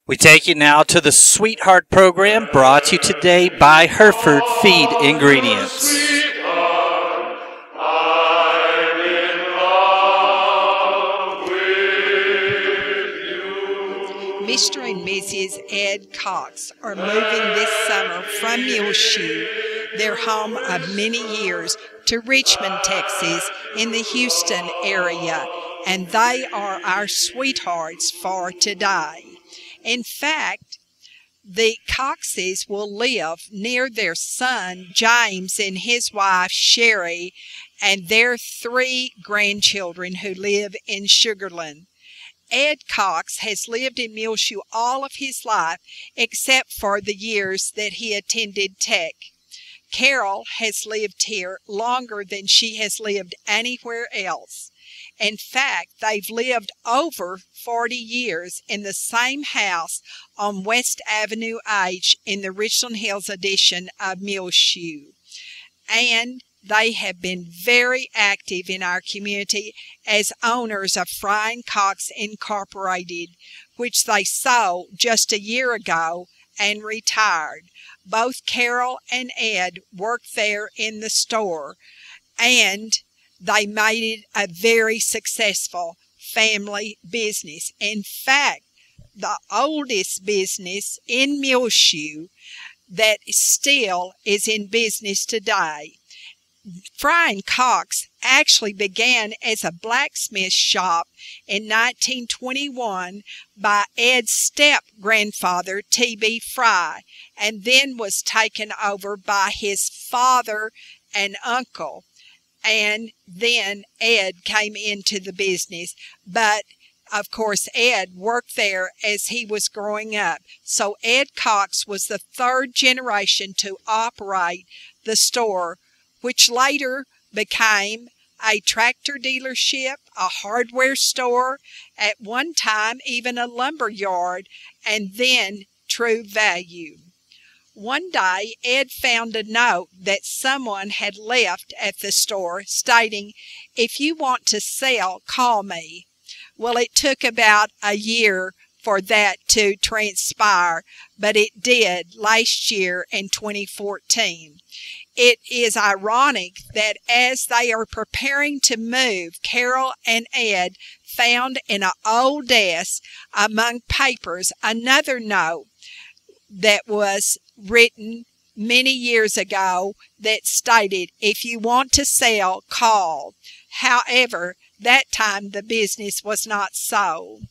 We take you now to the Sweetheart program, brought to you today by Hereford Feed Ingredients. Mr. and Mrs. Ed Cox are moving this summer from Muleshoe, their home of many years, to Richmond, Texas, in the Houston area, and they are our sweethearts for today. In fact, the Coxes will live near their son, James, and his wife, Sherry, and their 3 grandchildren who live in Sugarland. Ed Cox has lived in Muleshoe all of his life except for the years that he attended Tech. Carol has lived here longer than she has lived anywhere else. In fact, they've lived over 40 years in the same house on West Avenue H in the Richland Hills edition of Muleshoe. And they have been very active in our community as owners of Fry & Cox Incorporated, which they sold just a year ago and retired. Both Carol and Ed worked there in the store, and they made it a very successful family business. In fact, the oldest business in Muleshoe that still is in business today. Fry & Cox actually began as a blacksmith shop in 1921 by Ed's step-grandfather, T.B. Fry, and then was taken over by his father and uncle. And then Ed came into the business. But, of course, Ed worked there as he was growing up. So Ed Cox was the 3rd generation to operate the store, which later became a tractor dealership, a hardware store, at one time even a lumber yard, and then True Value. One day, Ed found a note that someone had left at the store stating, "If you want to sell, call me." Well, it took about a year for that to transpire, but it did last year in 2014. It is ironic that as they are preparing to move, Carol and Ed found in an old desk among papers another note that was written many years ago that stated, "If you want to sell, call." However, that time the business was not sold.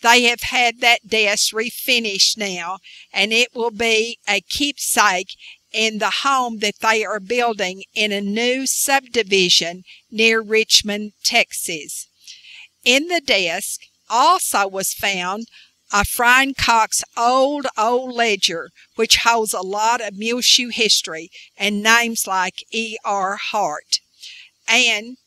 They have had that desk refinished now, and it will be a keepsake in the home that they are building in a new subdivision near Richmond, Texas. In the desk also was found a Fry & Cox old ledger, which holds a lot of Muleshoe history and names like E.R. Hart. And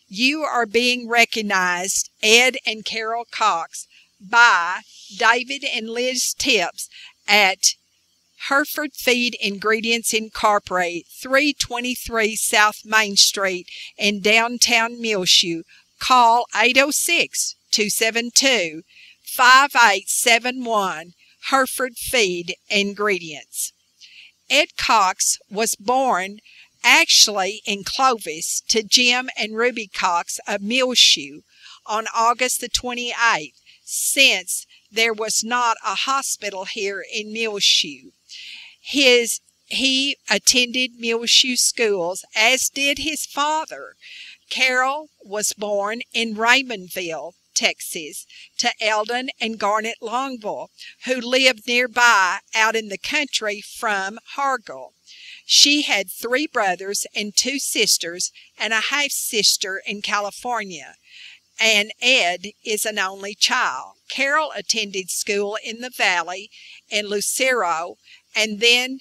you are being recognized, Ed and Carol Cox, by David and Liz Tips at Hereford Feed Ingredients Incorporated, 323 South Main Street in downtown Muleshoe. Call 806-272-5871, Hereford Feed Ingredients. Ed Cox was born actually in Clovis to Jim and Ruby Cox of Muleshoe on August the 28th, since there was not a hospital here in Muleshoe. He attended Muleshoe schools, as did his father. Carol was born in Raymondville, Texas, to Eldon and Garnet Longville, who lived nearby out in the country from Hargill. She had 3 brothers and 2 sisters and a half-sister in California. And Ed is an only child. Carol attended school in the Valley, in Lucero, and then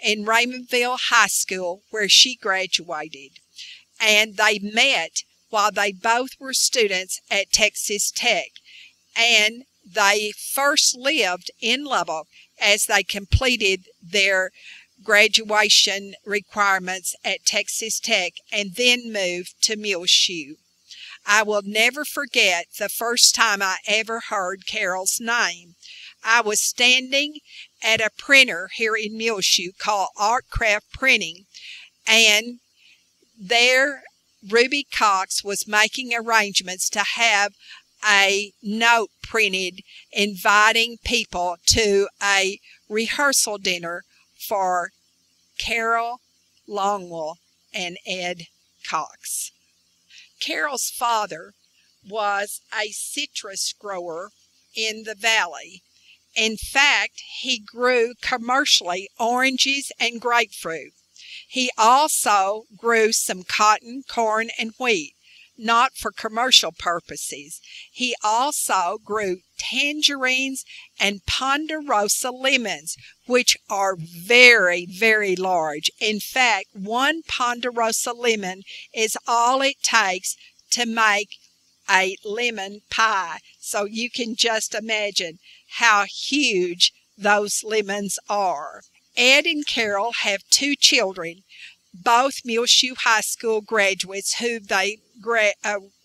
in Raymondville High School, where she graduated. And they met while they both were students at Texas Tech. And they first lived in Lubbock as they completed their graduation requirements at Texas Tech and then moved to Muleshoe. I will never forget the first time I ever heard Carol's name. I was standing at a printer here in Muleshoe called Artcraft Printing, and there Ruby Cox was making arrangements to have a note printed inviting people to a rehearsal dinner for Carol Longwell and Ed Cox. Carol's father was a citrus grower in the valley. In fact, he grew commercially oranges and grapefruit. He also grew some cotton, corn, and wheat, not for commercial purposes. He also grew tangerines and ponderosa lemons, which are very, very large. In fact, one ponderosa lemon is all it takes to make a lemon pie. So you can just imagine how huge those lemons are. Ed and Carol have 2 children, both Muleshoe High School graduates who they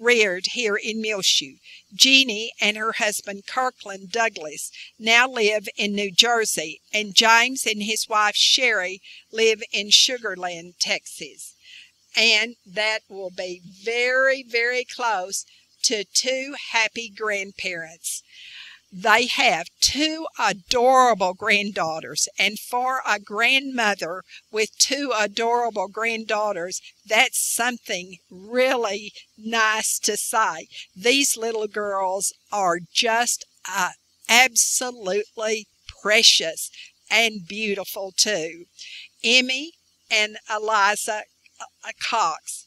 reared here in Muleshoe. Jeannie and her husband Kirkland Douglas now live in New Jersey, and James and his wife Sherry live in Sugar Land, Texas. And that will be very, very close to 2 happy grandparents. They have 2 adorable granddaughters, and for a grandmother with 2 adorable granddaughters, that's something really nice to say. These little girls are just absolutely precious and beautiful too. Emmy and Eliza Cox,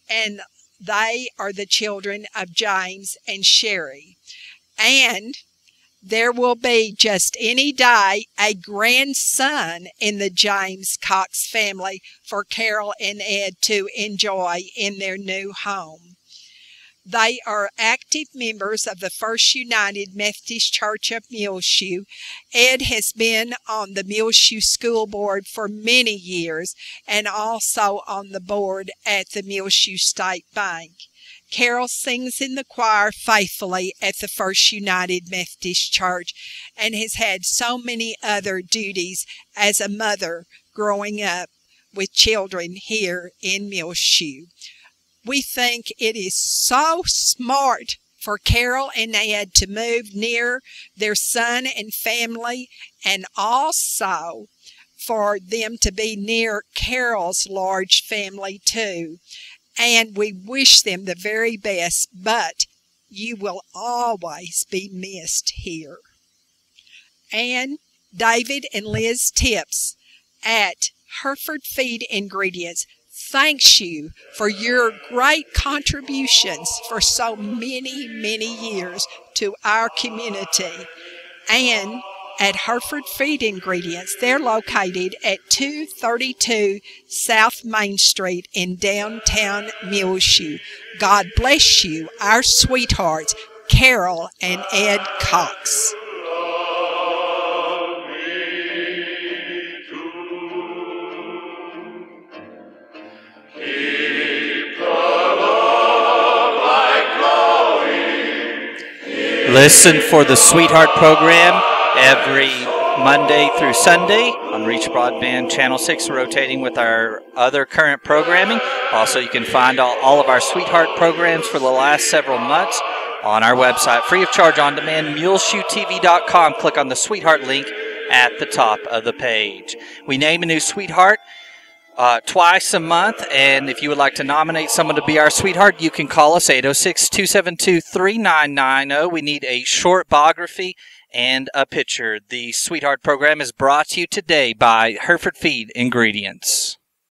and they are the children of James and Sherry. And there will be just any day a grandson in the James Cox family for Carol and Ed to enjoy in their new home. They are active members of the First United Methodist Church of Muleshoe. Ed has been on the Muleshoe School Board for many years and also on the board at the Muleshoe State Bank. Carol sings in the choir faithfully at the First United Methodist Church and has had so many other duties as a mother growing up with children here in Muleshoe. We think it is so smart for Carol and Ed to move near their son and family, and also for them to be near Carol's large family too. And we wish them the very best, but you will always be missed here. And David and Liz Tips at Hereford Feed Ingredients thanks you for your great contributions for so many, many years to our community. And at Hereford Feed Ingredients, they're located at 232 South Main Street in downtown Muleshoe. God bless you, our sweethearts, Carol and Ed Cox. Listen for the Sweetheart program every Monday through Sunday on Reach Broadband Channel 6, rotating with our other current programming. Also, you can find all of our Sweetheart programs for the last several months on our website, free of charge on demand, muleshoetv.com. Click on the Sweetheart link at the top of the page. We name a new Sweetheart twice a month, and if you would like to nominate someone to be our sweetheart, you can call us 806-272-3990. We need a short biography and a picture. The Sweetheart program is brought to you today by Hereford Feed Ingredients.